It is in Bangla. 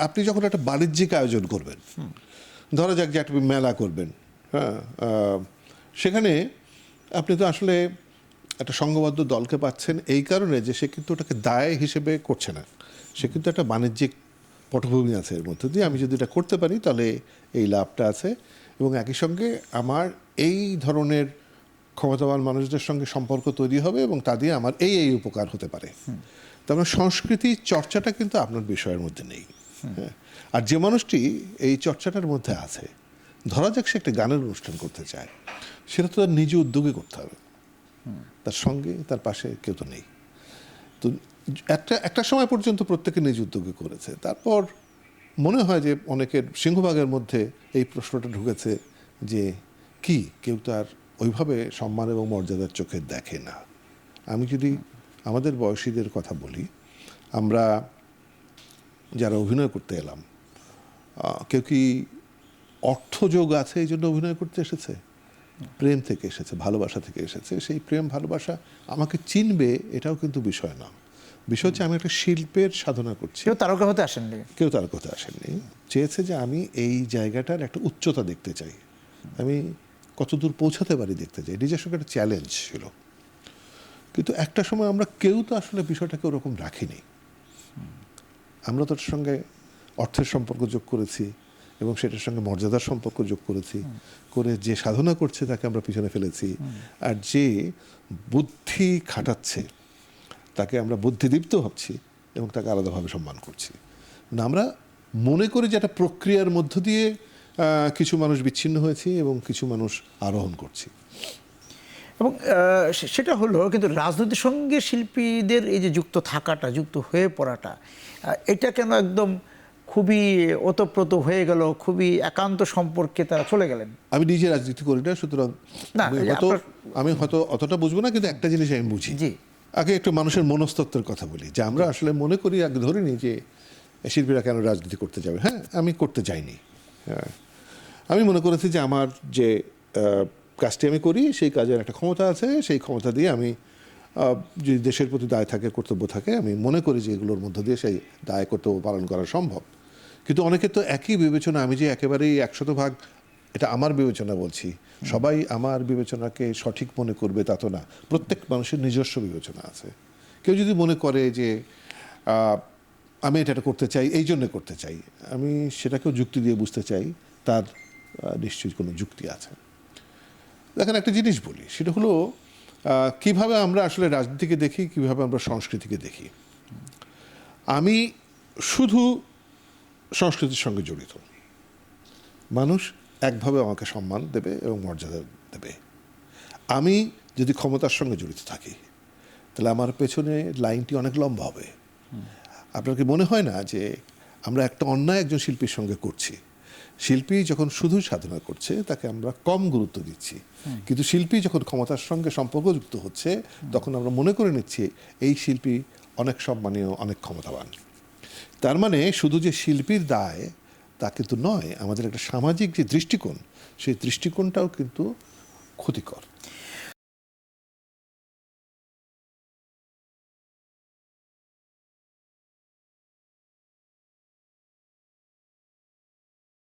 আপনি যখন একটা বাণিজ্যিক আয়োজন করবেন, ধরা যাক যে একটা মেলা করবেন, হ্যাঁ, সেখানে আপনি তো আসলে একটা সংঘবদ্ধ দলকে পাচ্ছেন এই কারণে যে সে কিন্তু ওটাকে দায় হিসেবে করছে না, সে কিন্তু একটা বাণিজ্যিক পটভূমি আছে এর মধ্যে দিয়ে। আমি যদি এটা করতে পারি তাহলে এই লাভটা আছে, এবং একই সঙ্গে আমার এই ধরনের ক্ষমতাবান মানুষদের সঙ্গে সম্পর্ক তৈরি হবে এবং তা দিয়ে আমার এই উপকার হতে পারে। তার মানে সংস্কৃতি চর্চাটা কিন্তু আপনার বিষয়ের মধ্যে নেই। হ্যাঁ, আর যে মানুষটি এই চর্চাটার মধ্যে আছে, ধরা যাক সে একটা গানের অনুষ্ঠান করতে চায়, সেটা তো তার নিজে উদ্যোগে করতে হবে, তার সঙ্গে তার পাশে কেউ তো নেই। তো একটা সময় পর্যন্ত প্রত্যেকে নিজ উদ্যোগে করেছে, তারপর মনে হয় যে অনেকের সিংহভাগের মধ্যে এই প্রশ্নটা ঢুকেছে যে কি কেউ তো আর ওইভাবে সম্মান এবং মর্যাদার চোখে দেখে না। আমি যদি আমাদের বয়সীদের কথা বলি, আমরা যারা অভিনয় করতে এলাম, কেউ কি অর্থযোগ আছে এই জন্য অভিনয় করতে এসেছে? প্রেম থেকে এসেছে, ভালোবাসা থেকে এসেছে। সেই প্রেম ভালোবাসা আমাকে চিনবে এটাও কিন্তু বিষয় না। বিষয় হচ্ছে আমি একটা শিল্পের সাধনা করছি। কেউ তারকা হতে আসেননি, কেউ তারকা হতে আসেননি, চেয়েছে যে আমি এই জায়গাটার একটা উচ্চতা দেখতে চাই, আমি কতদূর পৌঁছাতে পারি দেখতে চাই। নিজের সঙ্গে একটা চ্যালেঞ্জ ছিল। কিন্তু একটা সময় আমরা কেউ তো আসলে বিষয়টাকে ওরকম রাখিনি। আমরা তার সঙ্গে অর্থের সম্পর্ক যোগ করেছি এবং সেটার সঙ্গে মর্যাদার সম্পর্ক যোগ করেছি, করে যে সাধনা করছে তাকে আমরা পিছনে ফেলেছি, আর যে বুদ্ধি খাটাচ্ছে তাকে আমরা বুদ্ধিদীপ্ত ভাবছি এবং তাকে আলাদাভাবে সম্মান করছি। না, আমরা মনে করি যে একটা প্রক্রিয়ার মধ্য দিয়ে কিছু মানুষ বিচ্ছিন্ন হয়েছি এবং কিছু মানুষ আরোহণ করছি। এবং সেটা হলো, কিন্তু রাজনীতির সঙ্গে শিল্পীদের এই যে যুক্ত থাকাটা, যুক্ত হয়ে পড়াটা, এটা কেন একদম খুবই ওতপ্রোত হয়ে গেল, খুবই একান্ত সম্পর্কে তারা চলে গেলেন? আমি নিজে রাজনীতি করি না, সুতরাং না, আমি হয়তো অতটা বুঝবো না, কিন্তু একটা জিনিস আমি বুঝি। জি, আগে একটু মানুষের মনস্তত্ত্বের কথা বলি, যে আমরা আসলে মনে করি, আগে ধরিনি যে শিল্পীরা কেন রাজনীতি করতে যাবে। হ্যাঁ, আমি করতে যাইনি। হ্যাঁ, আমি মনে করেছি যে আমার যে কাজটি আমি করি সেই কাজের একটা ক্ষমতা আছে, সেই ক্ষমতা দিয়ে আমি যদি দেশের প্রতি দায় থাকে, কর্তব্য থাকে, আমি মনে করি যে এগুলোর মধ্য দিয়ে সেই দায় কর্তব্য পালন করা সম্ভব। কিন্তু অনেকের তো একই বিবেচনা, আমি যে একেবারেই 100% এটা আমার বিবেচনা বলছি, সবাই আমার বিবেচনাকে সঠিক মনে করবে তা তো না। প্রত্যেক মানুষের নিজস্ব বিবেচনা আছে। কেউ যদি মনে করে যে আমি এটা করতে চাই, এই জন্য করতে চাই, আমি সেটাকেও যুক্তি দিয়ে বুঝতে চাই, তার নিশ্চয়ই কোনো যুক্তি আছে। দেখেন, একটা জিনিস বলি, সেটা হলো কিভাবে আমরা আসলে রাজনীতিকে দেখি, কিভাবে আমরা সংস্কৃতিকে দেখি। আমি শুধু সংস্কৃতির সঙ্গে জড়িত, মানুষ একভাবে আমাকে সম্মান দেবে এবং মর্যাদা দেবে। আমি যদি ক্ষমতার সঙ্গে জড়িত থাকি তাহলে আমার পেছনে লাইনটি অনেক লম্বা হবে। আপনার কি মনে হয় না যে আমরা একটা অন্যায় একজন শিল্পীর সঙ্গে করছি? শিল্পী যখন শুধু সাধনা করছে তাকে আমরা কম গুরুত্ব দিচ্ছি, কিন্তু শিল্পী যখন ক্ষমতার সঙ্গে সম্পর্কযুক্ত হচ্ছে তখন আমরা মনে করে নিচ্ছি এই শিল্পী অনেক সম্মানীয়, অনেক ক্ষমতাবান। তার মানে শুধু যে শিল্পীর দায় তা কিন্তু নয়, আমাদের একটা সামাজিক যে দৃষ্টিকোণ, সেই দৃষ্টিকোণটাও কিন্তু ক্ষতিকর।